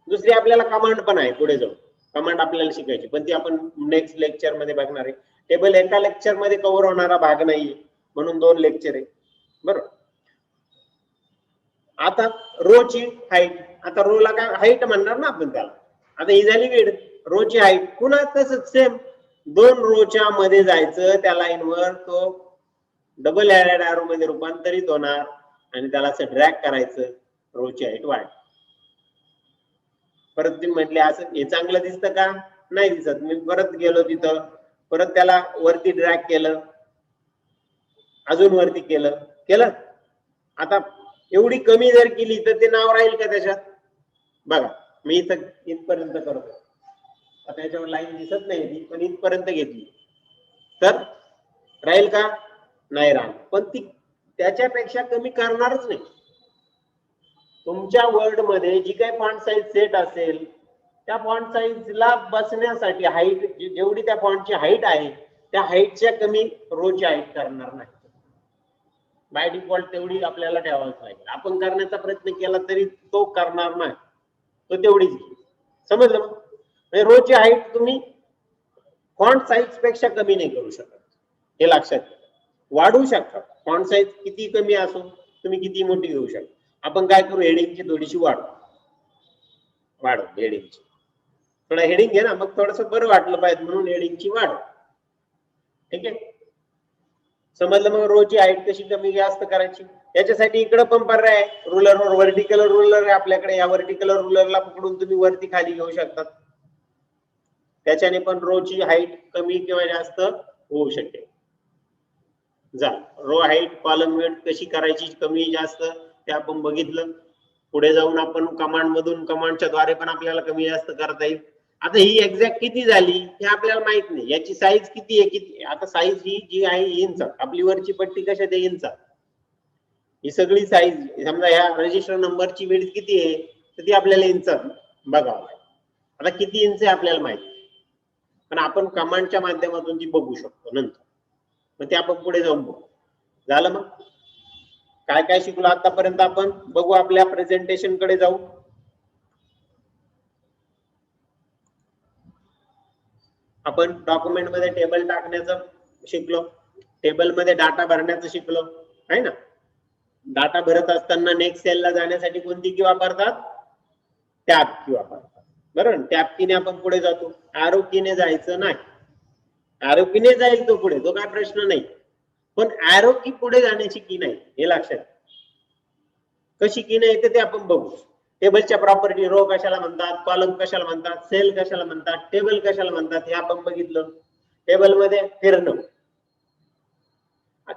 दुसरी आपल्याला कमांड पण आहे, पुढे जाऊन कमांड आपल्याला शिकायची, पण ती आपण नेक्स्ट लेक्चर मध्ये बघणार आहे. टेबल एका लेक्चर मध्ये कव्हर होणारा भाग नाहीये, म्हणून 2 लेक्चर आहे. बरोबर, आता रोची हाईट, आता रोला काय हाईट म्हणणार ना आपण त्याला. आता ही झाली विड्थ, रोची हाईट. पुन्हा तसंच सेम 2 रोच्या मध्ये जायचं, त्या लाईनवर तो डबल हेडेड एरो मध्ये रूपांतरित होणार आणि त्याला असं ड्रॅग करायचं, रोची हाईट वाढ. परत तुम्ही म्हटले असं हे चांगलं दिसतं का, नाही दिसत. मी परत गेलो तिथं, परत त्याला वरती ड्रॅग केलं, अजून वरती केलं. आता एवढी कमी जर केली तर ते नाव राहील का त्याच्यात, बघा मी इथं इथपर्यंत करतो. आता याच्यावर लाईन दिसत नाही ती, पण इथपर्यंत घेतली तर राहील का, नाही राहील. पण ती त्याच्यापेक्षा कमी करणारच नाही. तुमच्या वर्ड मध्ये जी काही फॉन्ट साईज सेट असेल, त्या फॉन्ट साईजला बसण्यासाठी हाईट जेवढी त्या फॉन्टची हाईट आहे, त्या हाईटच्या कमी रोची हाईट करणार नाही. बाय डिफॉल्ट तेवढी आपल्याला ठेवावीच लागेल. आपण करण्याचा प्रयत्न केला तरी तो करणार नाही, तो तेवढीच. समजलं मग, रोची हाईट तुम्ही फॉन्ट साईज पेक्षा कमी नाही करू शकत, हे लक्षात घ्या. वाढवू शकता, फॉन्ट साईज किती कमी असो, तुम्ही किती मोठी घेऊ शकता. आपण काय करू, हेडिंगची थोडीशी वाढव हेडिंगची, थोडा हेडिंग घे ना, मग थोडस बरं वाटलं पाहिजे म्हणून हेडिंगची वाढव. ठीक आहे, समजलं. मग रोची हाईट कशी कमी जास्त करायची, याच्यासाठी इकडं पण पर्याय आहे, रुलरवर व्हर्टिकल रुलर आहे आपल्याकडे. या व्हर्टिकल रुलरला पकडून तुम्ही वरती खाली घेऊ शकतात, त्याच्याने पण रोची हाईट कमी किंवा जास्त होऊ शकेल. रो हाईट कॉलम विड्थ कशी करायची कमी जास्त ते आपण बघितलं. पुढे जाऊन आपण कमांड मधून, कमांडच्या द्वारे पण आपल्याला कमी जास्त करता येईल. आता ही एक्झॅक्ट किती झाली हे आपल्याला माहित नाही, याची साईज किती आहे, किती. आता साईज ही जी आहे इंच, आपली वरची पट्टी कशात आहे, इंच. ही सगळी साईज, समजा ह्या रजिस्टर नंबरची विड्थ किती आहे तर ती आपल्याला इंच बघावं लागेल. आता किती इंच आहे आपल्याला माहिती, पण आपण कमांडच्या माध्यमातून ती बघू शकतो नंतर, मग ते आपण पुढे जाऊन बघू. झालं मग. काय काय शिकलो आतापर्यंत आपण बघू, आपल्या प्रेझेंटेशन कडे जाऊ. आपण डॉक्युमेंट मध्ये टेबल टाकण्याचं शिकलो, टेबल मध्ये डाटा भरण्याचं शिकलो आहे ना. डाटा भरत असताना नेक्स्ट सेलला जाण्यासाठी कोणती की वापरतात, टॅब की वापरतात, बरोबर. टॅब कीने आपण पुढे जातो, एरो कीने जायचं नाही. एरो कीने जाईल तो पुढे, तो काय प्रश्न नाही, पण एरो की पुढे जाण्याची की नाही हे लक्षात. कशी की नाही ते आपण बघू. टेबलच्या प्रॉपर्टी, रो कशाला म्हणतात, कॉलम कशाला म्हणतात, सेल कशाला म्हणतात, टेबल कशाला म्हणतात हे आपण बघितलं. टेबल मध्ये फिरणं,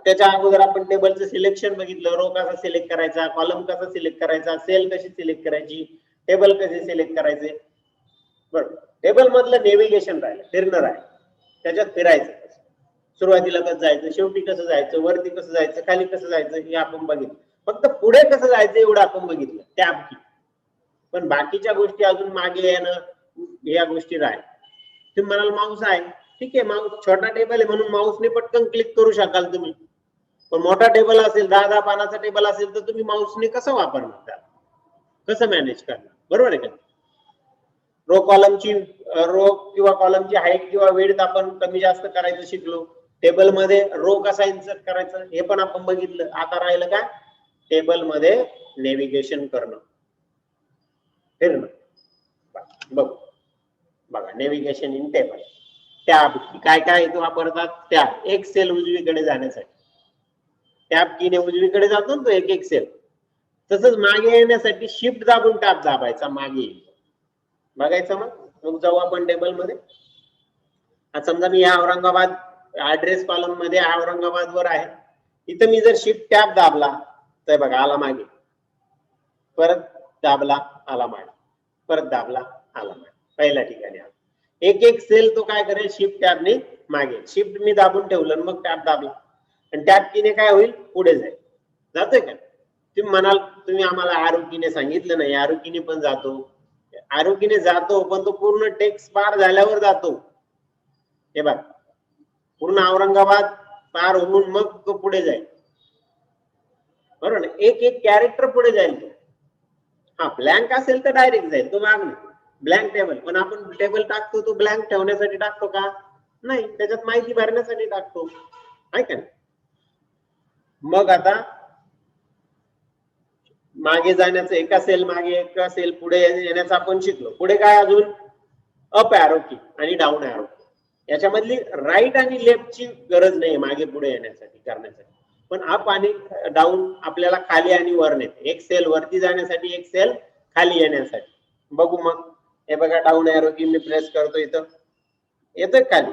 त्याच्या अगोदर आपण टेबलचं सिलेक्शन बघितलं, रो कसा सिलेक्ट करायचा, कॉलम कसा सिलेक्ट करायचा, सेल कशी सिलेक्ट करायची, टेबल कसे सिलेक्ट करायचे. बरोबर. टेबल मधलं नेव्हिगेशन राहिलं, फिरणं राहिलं, त्याच्यात फिरायचं सुरुवातीला कसं जायचं, शेवटी कसं जायचं, वरती कसं जायचं, खाली कसं जायचं हे आपण बघितलं. फक्त पुढे कसं जायचं एवढं आपण बघितलं टॅब की. पण बाकीच्या गोष्टी अजून मागे येणं या गोष्टी राहील. तुम्ही म्हणाल माऊस आहे, ठीक आहे, माऊस छोटा टेबल आहे म्हणून माऊसने पटकन क्लिक करू शकाल तुम्ही, पण मोठा टेबल असेल, 10-10 पानाचा टेबल असेल तर तुम्ही माऊसने कसं वापरणार, कसं मॅनेज करणार, बरोबर आहे का. रो कॉलमची, रो किंवा कॉलमची हाईट किंवा विड्थ आपण कमी जास्त करायचं शिकलो. टेबल मध्ये रो कसा इन्सर्ट करायचं हे पण आपण बघितलं. आता राहिलं काय, टेबल मध्ये नेव्हिगेशन करणं, फिरणं. बघ बघा, नेव्हिगेशन इन टेबल. टॅब काय काय इथे वापरतात, टॅब एक सेल उजवीकडे जाण्यासाठी, टॅब कीने उजवीकडे जातो ना तो एक एक सेल. तसंच मागे येण्यासाठी शिफ्ट दाबून टॅब दाबायचा, मागे येईल बघायचं. मग जाऊ आपण टेबल मध्ये. समजा मी या औरंगाबाद ऍड्रेस कॉलम मध्ये औरंगाबाद वर आहे, इथं मी जर शिफ्ट टॅब दाबला तर बघा आला मागे, परत दाबला आला मागे, परत दाबला आला मागे, पहिल्या ठिकाणी आला. एक एक सेल तो काय करेल, शिफ्ट टॅबने मागे, शिफ्ट मी दाबून ठेवलं मग टॅब दाबला आणि टॅब कीने काय होईल, पुढे जाईल. जातोय का. तुम्ही म्हणाल तुम्ही आम्हाला एरो कीने सांगितलं नाही, एरो कीने पण जातो, एरो कीने जातो पण तो पूर्ण टेक्स्ट पार झाल्यावर जातो. हे बघ, पूर्ण औरंगाबाद पार होऊन मग तो पुढे जाईल, बरोबर. एक एक कॅरेक्टर पुढे जाईल तो. हा ब्लँक असेल तर डायरेक्ट जाईल तो मागणे, ब्लँक टेबल. पण आपण टेबल टाकतो तो ब्लँक ठेवण्यासाठी टाकतो का, नाही, त्याच्यात माहिती भरण्यासाठी टाकतो, आहे का. मग आता मागे जाण्याचं, एका सेल मागे एका सेल पुढे येण्याचं आपण शिकलो. पुढे काय अजून, अप एरो की आणि डाऊन एरो की. याच्यामधली राईट आणि लेफ्टची गरज नाही मागे पुढे येण्यासाठी करण्यासाठी, पण अप आणि डाऊन आपल्याला खाली आणि वर नेते, एक सेल वरती जाण्यासाठी एक सेल खाली येण्यासाठी. बघू मग, हे बघा डाऊन एरो की मी प्रेस करतो, इथं येतोय खाली,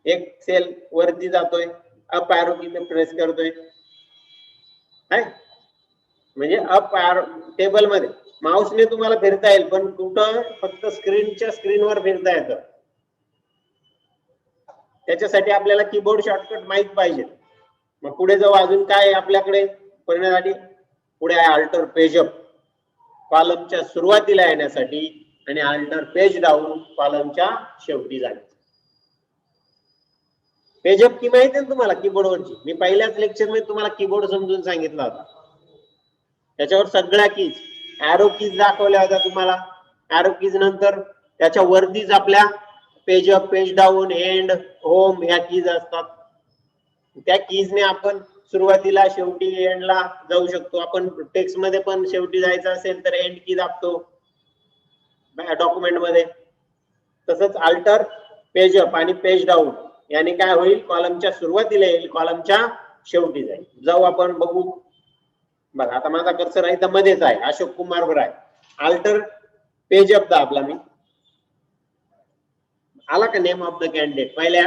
एक सेल वरती जातोय, अप एरो की मी प्रेस करतोय, म्हणजे अप एरो टेबल मध्ये माऊसने तुम्हाला फिरता येईल, पण कुठं, फक्त स्क्रीनच्या स्क्रीनवर फिरता येतं. त्याच्यासाठी आपल्याला कीबोर्ड शॉर्टकट माहित पाहिजे. मग पुढे जाऊ, अजून काय आपल्याकडे करण्यासाठी, पुढे आहे अल्टर पेज अप, कॉलमच्या सुरुवातीला येण्यासाठी, आणि अल्टर पेज डाऊन, कॉलमच्या शेवटी जाण्यासाठी. पेज अप की माहिती आहे तुम्हाला कीबोर्डवरची, मी पहिल्याच लेक्चर मध्ये तुम्हाला कीबोर्ड समजून सांगितला होता. त्याच्यावर सगळ्या कीज, एरो कीज दाखवल्या होत्या तुम्हाला. एरो कीज नंतर त्याच्या वरतीच आपल्या page up, page down, end, home ह्या कीज असतात. त्या कीजने आपण सुरुवातीला, शेवटी, एंडला जाऊ शकतो. आपण टेक्स्ट मध्ये पण शेवटी जायचं असेल तर एंड की दाबतो डॉक्युमेंट मध्ये. तसंच अल्टर पेज अप आणि पेज डाऊन याने काय होईल, कॉलमच्या सुरुवातीला येईल, कॉलमच्या शेवटी जाईल. जाऊ आपण बघू. बघा आता माझा कर्सर आहे तर मध्येच आहे, अशोक कुमार वर आहे. अल्टर पेज अप दाबला मी, आला का नेम ऑफ द कॅन्डिडेट, पहिल्या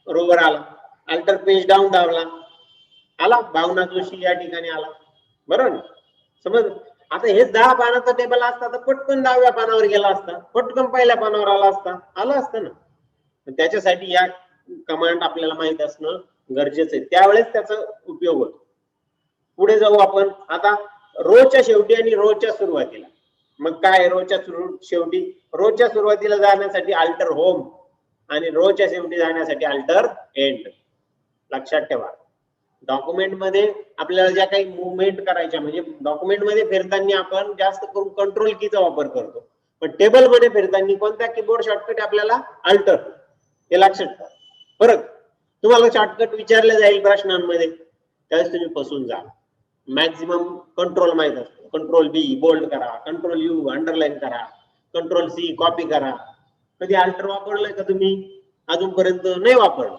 रोवर आला. अल्टर पेज डाऊन दाबला, आला भावना जोशी या ठिकाणी आला, बरोबर. समज आता हे 10 पानाचा टेबल असता तर पटकन 10व्या पानावर गेला असता, पटकन पहिल्या पानावर आला असता, आला असतं ना. त्याच्यासाठी या कमांड आपल्याला माहित असणं गरजेचं आहे, त्यावेळेस त्याचा उपयोग होतो. पुढे जाऊ आपण आता रोच्या शेवटी आणि रोच्या सुरुवातीला. मग काय रोच्या शेवटी, रोच्या सुरुवातीला जाण्यासाठी अल्टर होम आणि रोच्या शेवटी जाण्यासाठी अल्टर एंड, लक्षात ठेवा. डॉक्युमेंट मध्ये आपल्याला ज्या काही मुवमेंट करायच्या, म्हणजे डॉक्युमेंट मध्ये फिरताना आपण जास्त करून कंट्रोल कीचा वापर करतो, पण टेबल मध्ये फिरताना कोणता कीबोर्ड शॉर्टकट आपल्याला अल्टर, हे लक्षात ठेवा. फरक तुम्हाला शॉर्टकट विचारले जाईल प्रश्नांमध्ये, त्यावेळेस तुम्ही फसून जा. मॅक्झिमम कंट्रोल माहित असतो, कंट्रोल बी बोल्ड करा, कंट्रोल यू अंडरलाईन करा, कंट्रोल सी कॉपी करा. कधी अल्टर वापरलंय का तुम्ही? अजूनपर्यंत नाही वापरलं.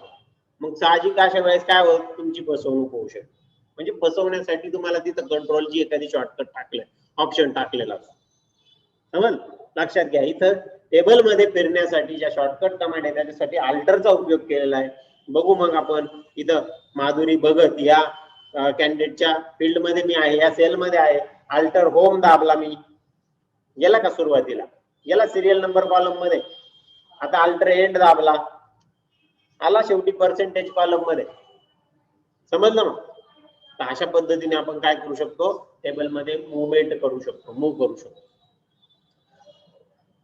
मग साहजिक अशा वेळेस काय होत, तुमची फसवणूक होऊ शकते. म्हणजे फसवण्यासाठी तुम्हाला तिथं कंट्रोलची एखादी शॉर्टकट टाकले, ऑप्शन टाकलेला असतो. समज लक्षात घ्या, इथं टेबल मध्ये फिरण्यासाठी ज्या शॉर्टकट कमांड आहे त्याच्यासाठी अल्टरचा उपयोग केलेला आहे. बघू मग आपण इथं माधुरी भगत या कॅन्डिडेटच्या फील्ड मध्ये मी आहे, या सेल मध्ये आहे. अल्टर होम दाबला मी, गेला का सुरुवातीला, गेला सिरियल नंबर कॉलम मध्ये. आता अल्टर एंड दाबला, आला शेवटी पर्सेंटेज कॉलम मध्ये. समजलं ना? तर अशा पद्धतीने आपण काय करू शकतो, टेबल मध्ये मुवमेंट करू शकतो, मूव्ह करू शकतो.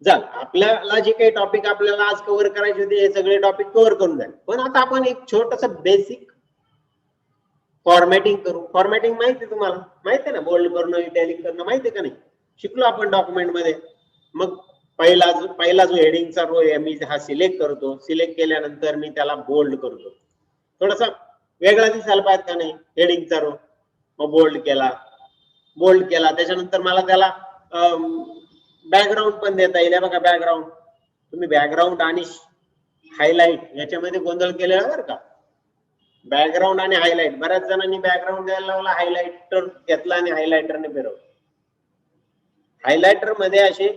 आपल्याला जे काही टॉपिक आपल्याला आज कव्हर करायचे होते हे सगळे टॉपिक कव्हर करून झाले. पण आता आपण एक छोटस बेसिक फॉर्मॅटिंग करू. फॉर्मॅटिंग माहिती आहे तुम्हाला, माहिती आहे ना, बोल्ड करणं, इटॅलिक करणं, माहिती आहे का नाही? शिकलो आपण डॉक्युमेंट मध्ये. मग पहिला जो हेडिंगचा रो आहे मी हा सिलेक्ट करतो. सिलेक्ट केल्यानंतर मी त्याला बोल्ड करतो. थोडासा वेगळा दिसायला पाहिजे का नाही हेडिंगचा रो. मग बोल्ड केला, त्याच्यानंतर मला त्याला बॅकग्राऊंड पण देता येईल. बघा बॅकग्राऊंड, तुम्ही बॅकग्राऊंड आणि हायलाइट याच्यामध्ये गोंधळ केलेला बरं का. बॅकग्राऊंड आणि हायलाइट, बऱ्याच जणांनी बॅकग्राऊंड द्यायला लावला, हायलाइटर घेतला आणि हायलाइटरने फिरवलं. हायलाइटर मध्ये असे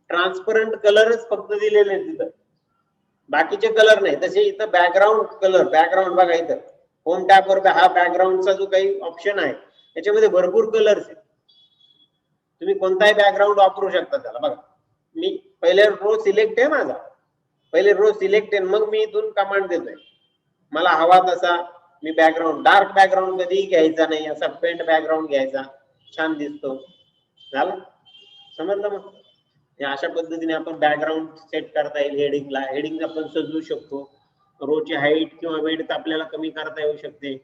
ट्रान्सपरंट कलरच फक्त दिलेले आहेत तिथं, बाकीचे कलर नाही. तसे इथं बॅकग्राऊंड कलर, बॅकग्राऊंड बघा इथं होम टॅबवर हा बॅकग्राऊंडचा जो काही ऑप्शन आहे त्याच्यामध्ये भरपूर कलर्स आहेत. तुम्ही कोणताही बॅकग्राऊंड वापरू शकता त्याला. बघा मी पहिले रो सिलेक्ट आहे माझा, पहिले रो सिलेक्ट आहे, मग मी इथून कमांड देतोय. मला हवा तसा मी बॅकग्राऊंड, डार्क बॅकग्राऊंड कधीही घ्यायचा नाही, असा पेंट बॅकग्राऊंड घ्यायचा, छान दिसतो. झालं, समजलं? मग अशा पद्धतीने आपण बॅकग्राऊंड सेट करता येईल. हेडिंगला, हेडिंग आपण सजवू शकतो. रोची हाईट किंवा वेट आपल्याला कमी करता येऊ शकते.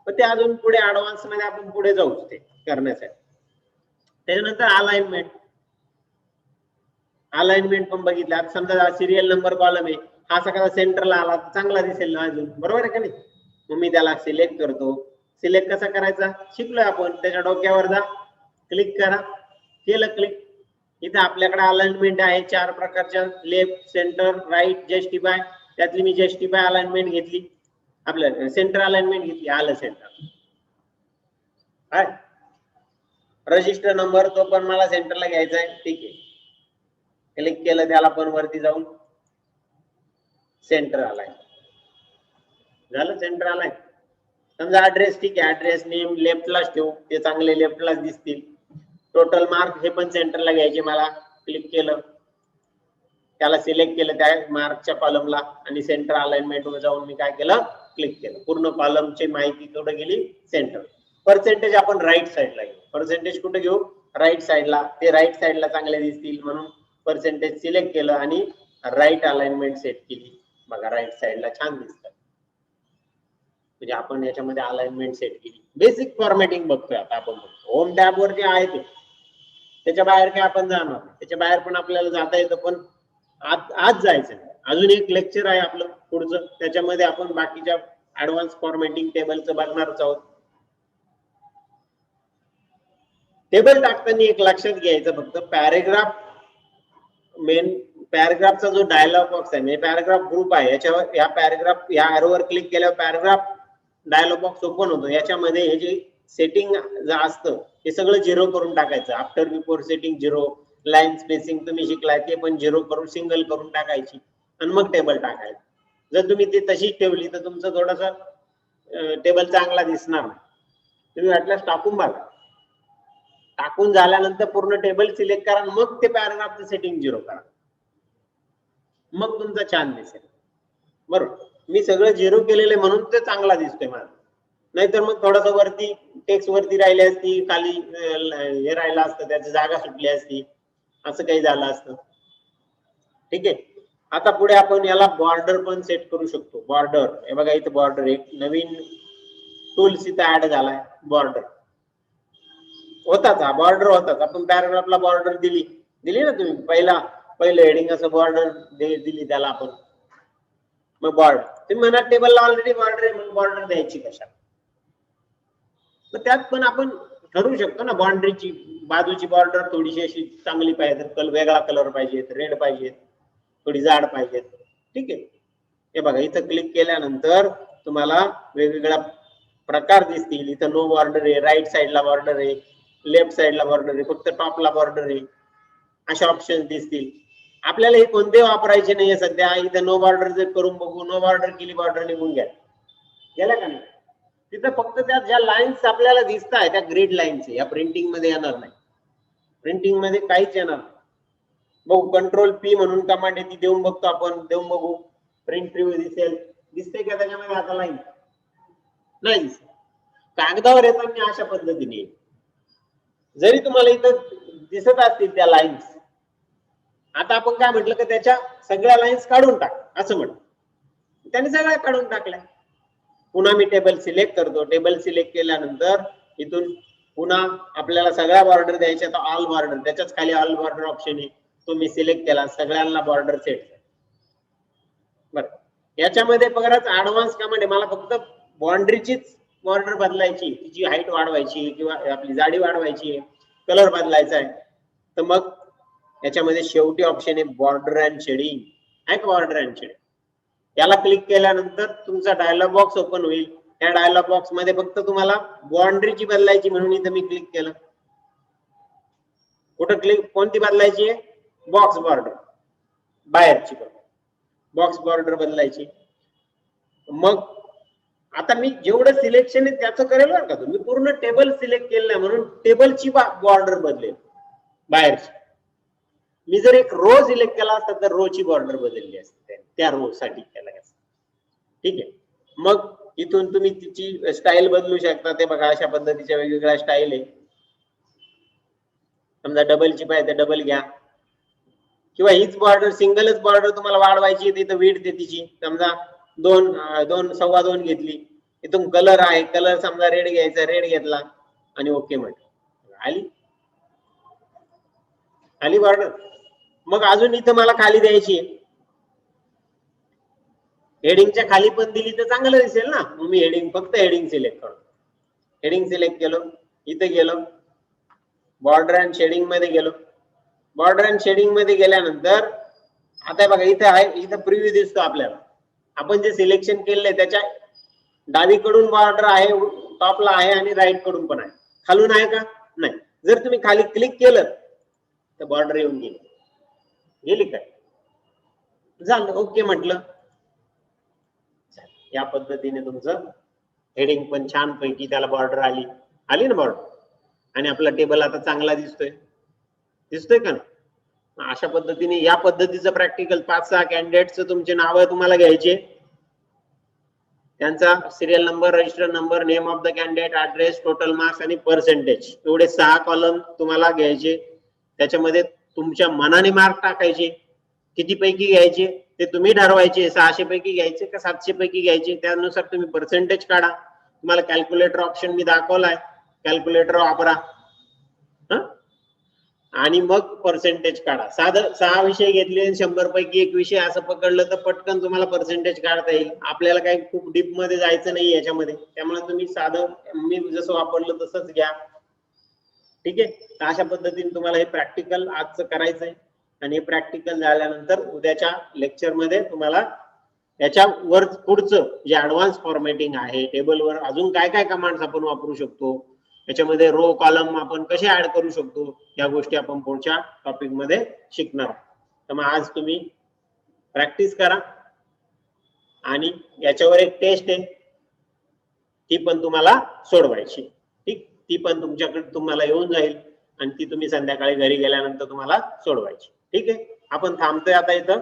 पण ते अजून पुढे ऍडव्हान्स मध्ये आपण पुढे जाऊ ते करण्यासाठी. त्याच्यानंतर अलाइनमेंट, अलाइनमेंट पण बघितलं. आता समजा सिरियल नंबर कॉलम आहे, हा सगळा सेंटरला आला चांगला दिसेल ना अजून, बरोबर आहे का नाही? मग मी त्याला सिलेक्ट करतो. सिलेक्ट कसा करायचा शिकलोय आपण. त्याच्या डोक्यावर जा, क्लिक करा, केलं क्लिक. इथे आपल्याकडे अलाइनमेंट आहे 4 प्रकारच्या, लेफ्ट, सेंटर, राईट, जस्टिफाय. त्यातली मी जस्टिफाय अलाइनमेंट घेतली, आपल्या सेंटर अलाइनमेंट घेतली, आलं सेंटर. रजिस्टर नंबर तो पण मला सेंटरला घ्यायचा आहे, ठीक आहे. क्लिक केलं त्याला पण वरती जाऊन सेंटर आलाय, झालं सेंटर आलाय. समजा ऍड्रेस, ठीक आहे, ऍड्रेस नेम लेफ्टलाच ठेवू, ते चांगले लेफ्टलाच दिसतील. टोटल मार्क हे पण सेंटरला घ्यायचे मला. क्लिक केलं, त्याला सिलेक्ट केलं त्या मार्कच्या कॉलमला आणि सेंटर अलाइनमेंट वर जाऊन मी काय केलं, क्लिक केलं. पूर्ण कॉलमची माहिती कुठे गेली, सेंटर. पर्सेंटेज आपण राईट साईडला घेऊ. पर्सेंटेज कुठे घेऊ, राईट साईडला. ते राईट साईडला चांगले दिसतील म्हणून पर्सेंटेज सिलेक्ट केलं आणि राईट अलाइनमेंट सेट केली. बघा राईट साईडला छान दिसतात. म्हणजे आपण याच्यामध्ये अलाइनमेंट सेट केली. बेसिक फॉर्मॅटिंग बघतोय आता आपण. होम टॅब वर जे आहे ते, त्याच्या बाहेर काय आपण जाणार, त्याच्या बाहेर पण आपल्याला जाता येतं, पण आज जायचं. अजून एक लेक्चर आहे आपलं पुढचं, त्याच्यामध्ये आपण बाकीच्या ऍडव्हान्स फॉर्मॅटिंग टेबलचं बघणारच आहोत. टेबल टाकताना एक लक्षात घ्यायचं, फक्त पॅरेग्राफ, मेन पॅराग्राफचा जो डायलॉग बॉक्स आहे, म्हणजे पॅराग्राफ ग्रुप आहे, याच्यावर या पॅराग्राफ या एरोवर क्लिक केल्यावर पॅराग्राफ डायलॉग बॉक्स ओपन होतो. याच्यामध्ये हे जे सेटिंग असतं हे सगळं 0 करून टाकायचं. After before setting 0, line spacing तुम्ही शिकलाय ते पण 0 करून सिंगल करून टाकायची आणि मग टेबल टाकायचं. जर तुम्ही ती तशीच ठेवली तर तुमचं थोडासा टेबल चांगला दिसणार नाही. तुम्ही वाटल्यास टाकून बघा. टाकून झाल्यानंतर पूर्ण टेबल सिलेक्ट करा, मग ते पॅराग्राफचं सेटिंग 0 करा, मग तुमचा छान दिसेल. बरोबर, मी सगळं 0 केलेलं आहे म्हणून ते चांगला दिसतोय माझा. नाहीतर मग थोडंसं वरती टेक्स्ट वरती राहिली असती, खाली हे राहिलं असतं, त्याची जागा सुटली असती, असं काही झालं असतं. ठीक आहे. आता पुढे आपण याला बॉर्डर पण सेट करू शकतो. बॉर्डर, हे बघा इथे बॉर्डर, एक नवीन टूल्स इथं ऍड झालाय, बॉर्डर होताच, हा बॉर्डर होताच. आपण पॅराग्राफला बॉर्डर दिली ना तुम्ही, पहिलं हेडिंग असं बॉर्डर दिली त्याला आपण. मग बॉर्डर तुम्ही म्हणा टेबलला ऑलरेडी बॉर्डर आहे, मग बॉर्डर द्यायची कशाला. तर त्यात पण आपण ठरवू शकतो ना, बाउंड्रीची बाजूची बॉर्डर थोडीशी अशी चांगली पाहिजे, वेगळा कलर पाहिजे, रेड पाहिजे, थोडी जाड पाहिजे. ठीक आहे, हे बघा इथं क्लिक केल्यानंतर तुम्हाला वेगवेगळ्या प्रकार दिसतील. इथं नो बॉर्डर आहे, राईट साईडला बॉर्डर आहे, लेफ्ट साईडला बॉर्डर आहे, फक्त टॉपला बॉर्डर आहे, अशा ऑप्शन दिसतील. आपल्याला हे कोणते वापरायचे नाहीये सध्या. इथं नो बॉर्डर जर करून बघू, नो बॉर्डर केली, बॉर्डर निघून गेला का नाही. तिथं फक्त त्या ज्या लाईन्स आपल्याला दिसत आहे त्या ग्रीड लाईन्स या प्रिंटिंग मध्ये येणार नाही, प्रिंटिंग मध्ये काहीच येणार नाही. बघू कंट्रोल पी म्हणून कमांड आहे, ती देऊन बघतो आपण, देऊन बघू. प्रिंट प्रिव्ह्यू दिसेल, दिसते का त्याच्यामध्ये आता लाईन? नाही दिसत. कागदावर येताना अशा पद्धतीने, जरी तुम्हाला इथं दिसत असतील त्या लाईन्स, आता आपण काय म्हटलं की त्याच्या सगळ्या लाईन्स काढून टाक असं म्हटलं, त्याने सगळ्या काढून टाकल्या. पुन्हा मी टेबल सिलेक्ट करतो, टेबल सिलेक्ट केल्यानंतर इथून पुन्हा आपल्याला सगळ्या बॉर्डर द्यायच्या, तर ऑल बॉर्डर, त्याच्याच खाली ऑल बॉर्डर ऑप्शन आहे, तो मी सिलेक्ट केला, सगळ्यांना बॉर्डर सेट. बरं, याच्यामध्ये बघाच ऍडव्हान्स कमांड आहे, मला फक्त बाउंड्रीचीच बॉर्डर बदलायची, तिची हाईट वाढवायची किंवा आपली जाडी वाढवायची, कलर बदलायचा आहे. तर मग याच्यामध्ये शेवटी ऑप्शन आहे बॉर्डर अँड शेडिंग, आहे का बॉर्डर अँड शेडिंग. याला क्लिक केल्यानंतर तुमचा डायलॉग बॉक्स ओपन होईल. या डायलॉग बॉक्स मध्ये फक्त तुम्हाला बाउंड्रीची बदलायची म्हणून इथं मी क्लिक केलं. कुठं क्लिक, कोणती बदलायची आहे? बॉक्स बॉर्डर, बाहेरची बॉक्स बॉर्डर बदलायची. मग आता मी जेवढं सिलेक्शन आहे त्याचं करेल बरं का तुम्ही, पूर्ण टेबल सिलेक्ट केलं नाही म्हणून टेबलची बॉर्डर बदलेल बाहेरची. मी जर एक रो सिलेक्ट केला असता तर रो ची बॉर्डर बदलली असते, त्या रो साठी केला असता. ठीक आहे, मग इथून तुम्ही तिची स्टाईल बदलू शकता. ते बघा अशा पद्धतीच्या वेगवेगळ्या स्टाईल आहे. समजा डबलची पाहिजे डबल घ्या, किंवा हीच बॉर्डर सिंगलच बॉर्डर तुम्हाला वाढवायची, तिथं विड्थ आहे तिची समजा 2.25 घेतली. इथून कलर आहे, कलर समजा रेड घ्यायचा, रेड घेतला आणि ओके म्हटलं, आली बॉर्डर. मग अजून इथं मला खाली द्यायची आहे, हेडिंगच्या खाली पण दिली तर चांगलं दिसेल ना. मग मी हेडिंग, फक्त हेडिंग सिलेक्ट करतो, हेडिंग सिलेक्ट केलो, इथं गेलो, बॉर्डर अँड शेडिंग मध्ये गेलो. बॉर्डर अँड शेडिंग मध्ये गेल्यानंतर आता बघा इथं आहे, इथं प्रिव्ह्यू दिसतो आपल्याला. आपण जे सिलेक्शन केलंय त्याच्या डावीकडून बॉर्डर आहे, टॉपला आहे आणि राईट कडून पण आहे. खालून आहे का? नाही. जर तुम्ही खाली क्लिक केलं तर बॉर्डर येऊन गेली काय? झालं, ओके म्हटलं. या पद्धतीने तुमचं हेडिंग पण छान पैकी त्याला बॉर्डर आली ना बॉर्डर, आणि आपला टेबल आता चांगला दिसतोय का ना. अशा पद्धतीने या पद्धतीचं प्रॅक्टिकल 5-6 कॅन्डिडेटचं तुमचे नाव तुम्हाला घ्यायचे, त्यांचा serial number, register number, name of the candidate, address, total marks आणि पर्सेंटेज, एवढे 6 कॉलम तुम्हाला घ्यायचे. त्याच्यामध्ये तुमच्या मनाने मार्क टाकायचे, किती पैकी घ्यायचे ते तुम्ही ठरवायचे, 600 पैकी घ्यायचे का 700 पैकी घ्यायचे, त्यानुसार तुम्ही पर्सेंटेज काढा. तुम्हाला कॅल्क्युलेटर ऑप्शन मी दाखवलाय, कॅल्क्युलेटर वापरा आणि मग पर्सेंटेज काढा. 6 विषय घेतले, 100 पैकी 1 विषय असं पकडलं तर पटकन तुम्हाला पर्सेंटेज काढता येईल. आपल्याला काही खूप डीप मध्ये जायचं नाही याच्यामध्ये, त्यामुळे तुम्ही साधं मी जसं वापरलं तसंच घ्या. ठीक आहे, अशा पद्धतीने तुम्हाला हे प्रॅक्टिकल आजचं करायचंय, आणि हे प्रॅक्टिकल झाल्यानंतर उद्याच्या लेक्चर मध्ये तुम्हाला याच्यावर पुढचं जे ऍडव्हान्स फॉर्मॅटिंग आहे, टेबलवर अजून काय काय कमांड्स आपण वापरू शकतो, याच्यामध्ये रो कॉलम आपण कसे ऍड करू शकतो, या गोष्टी आपण पुढच्या टॉपिक मध्ये शिकणार. तर मग आज तुम्ही प्रॅक्टिस करा, आणि याच्यावर एक टेस्ट आहे ती पण तुम्हाला सोडवायची. ठीक, ती पण तुमच्याकडे तुम्हाला येऊन जाईल आणि ती तुम्ही संध्याकाळी घरी गेल्यानंतर तुम्हाला सोडवायची. ठीक आहे, आपण थांबतोय आता इथं.